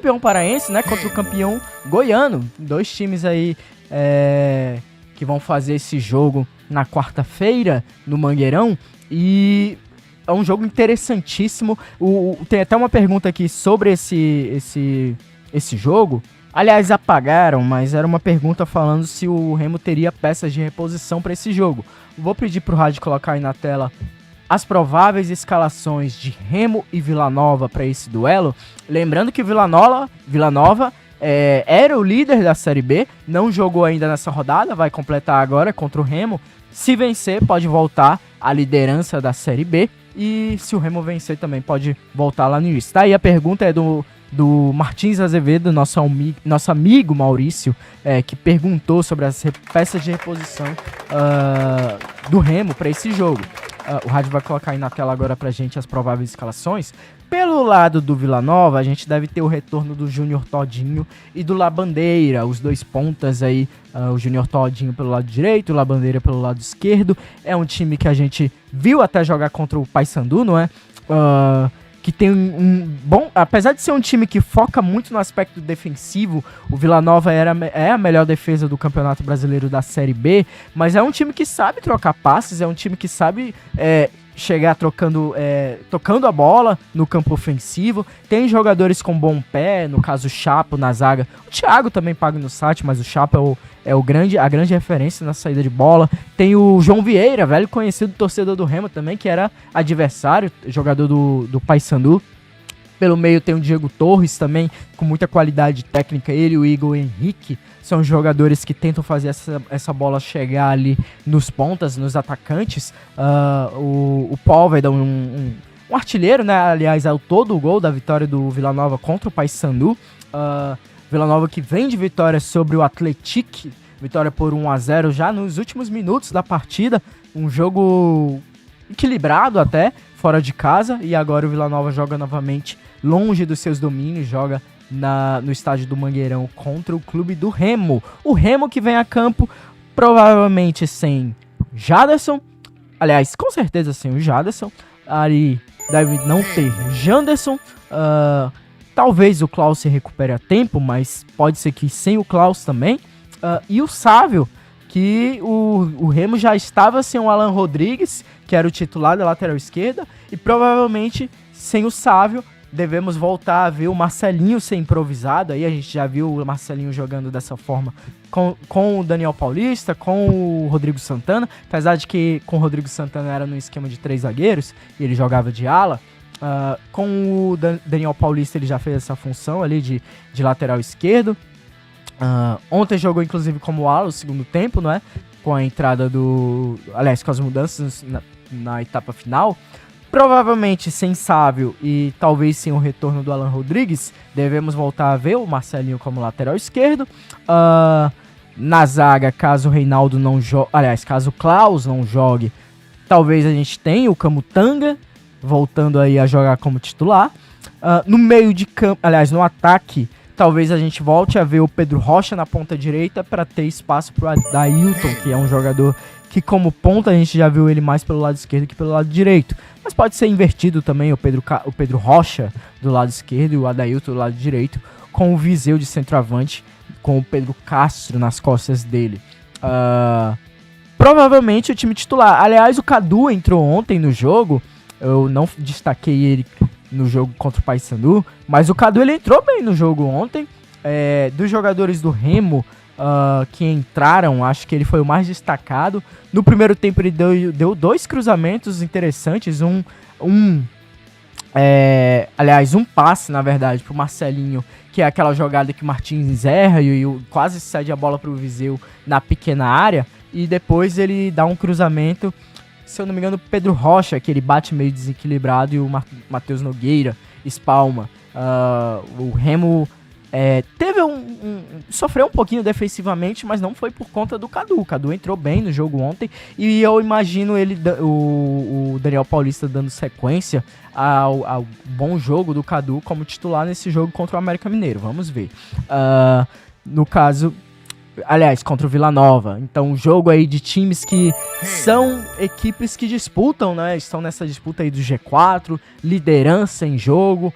campeão paraense, né, contra o campeão goiano. 2 times aí que vão fazer esse jogo na quarta-feira no Mangueirão. E é um jogo interessantíssimo. Tem até uma pergunta aqui sobre esse jogo. Aliás, apagaram, mas era uma pergunta falando se o Remo teria peças de reposição para esse jogo. Vou pedir pro Rádio colocar aí na tela as prováveis escalações de Remo e Vila Nova para esse duelo. Lembrando que Vila Nova era o líder da Série B, não jogou ainda nessa rodada, vai completar agora contra o Remo. Se vencer, pode voltar à liderança da Série B. E se o Remo vencer também, pode voltar lá no início. Tá aí a pergunta é do Martins Azevedo, nosso amigo Maurício, que perguntou sobre as peças de reposição do Remo para esse jogo. O Rádio vai colocar aí na tela agora pra gente as prováveis escalações. Pelo lado do Vila Nova, a gente deve ter o retorno do Júnior Todinho e do Labandeira, os 2 pontas aí, o Júnior Todinho pelo lado direito, o Labandeira pelo lado esquerdo. É um time que a gente viu até jogar contra o Paysandu, não é? Que tem um bom... Apesar de ser um time que foca muito no aspecto defensivo, o Vila Nova é a melhor defesa do Campeonato Brasileiro da Série B, mas é um time que sabe trocar passes, é um time que sabe chegar tocando a bola no campo ofensivo. Tem jogadores com bom pé, no caso o Chapo na zaga. O Thiago também paga no site, mas o Chapo a grande referência na saída de bola. Tem o João Vieira, velho conhecido torcedor do Remo também, que era adversário, jogador do Paysandu. Pelo meio tem o Diego Torres também, com muita qualidade técnica. Ele e o Igor Henrique são jogadores que tentam fazer essa bola chegar ali nos pontas, nos atacantes. O Paul vai dar um artilheiro, né? Aliás, é o todo o gol da vitória do Vila Nova contra o Paysandu. Vila Nova que vem de vitória sobre o Atlético, vitória por 1-0 já nos últimos minutos da partida. Um jogo equilibrado até, fora de casa. E agora o Vila Nova joga novamente longe dos seus domínios, joga no estádio do Mangueirão contra o clube do Remo. O Remo que vem a campo provavelmente sem Jaderson, aliás, com certeza sem o Jaderson. Ali deve não ter Janderson, talvez o Klaus se recupere a tempo, mas pode ser que sem o Klaus também. E o Sávio, que o Remo já estava sem o Alan Rodrigues, que era o titular da lateral esquerda, e provavelmente sem o Sávio. Devemos voltar a ver o Marcelinho ser improvisado. Aí a gente já viu o Marcelinho jogando dessa forma com o Daniel Paulista, com o Rodrigo Santana. Apesar de que com o Rodrigo Santana era no esquema de 3 zagueiros e ele jogava de ala. Com o Daniel Paulista ele já fez essa função ali de lateral esquerdo. Ontem jogou inclusive como ala o segundo tempo, não é? Com a entrada aliás, com as mudanças na etapa final. Provavelmente sem Sávio e talvez sem o retorno do Alan Rodrigues, devemos voltar a ver o Marcelinho como lateral esquerdo. Na zaga, caso o Reinaldo não jogue, aliás, caso o Klaus não jogue, talvez a gente tenha o Camutanga voltando aí a jogar como titular. No meio de campo, aliás, no ataque, talvez a gente volte a ver o Pedro Rocha na ponta direita para ter espaço para o Adailton, que é um jogador que como ponta a gente já viu ele mais pelo lado esquerdo que pelo lado direito. Mas pode ser invertido também, o Pedro Rocha do lado esquerdo e o Adailton do lado direito, com o Viseu de centroavante, com o Pedro Castro nas costas dele. Provavelmente o time titular. Aliás, o Cadu entrou ontem no jogo, eu não destaquei ele no jogo contra o Paysandu, mas o Cadu ele entrou bem no jogo ontem. Dos jogadores do Remo que entraram, acho que ele foi o mais destacado. No primeiro tempo ele deu 2 cruzamentos interessantes, aliás, um passe, na verdade, pro Marcelinho, que é aquela jogada que o Martins erra e quase cede a bola pro Viseu na pequena área, e depois ele dá um cruzamento, se eu não me engano, pro Pedro Rocha, que ele bate meio desequilibrado, e o Matheus Nogueira espalma. O Remo sofreu um pouquinho defensivamente, mas não foi por conta do Cadu. O Cadu entrou bem no jogo ontem e eu imagino o Daniel Paulista dando sequência ao bom jogo do Cadu como titular nesse jogo contra o América Mineiro. Vamos ver. No caso, Aliás, contra o Vila Nova. Então, um jogo aí de times que são equipes que disputam, né? Estão nessa disputa aí do G4, liderança em jogo.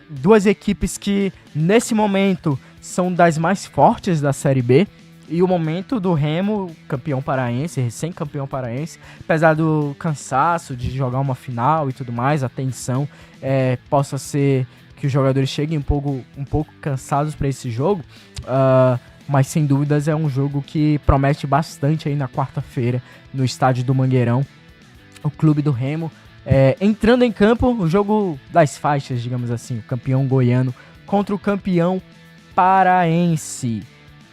Duas equipes que, nesse momento, são das mais fortes da Série B. E o momento do Remo, campeão paraense, recém-campeão paraense, apesar do cansaço de jogar uma final e tudo mais, a tensão possa ser que os jogadores cheguem um pouco cansados para esse jogo, mas sem dúvidas é um jogo que promete bastante aí na quarta-feira no estádio do Mangueirão. O clube do Remo entrando em campo, o jogo das faixas, digamos assim, o campeão goiano contra o campeão paraense.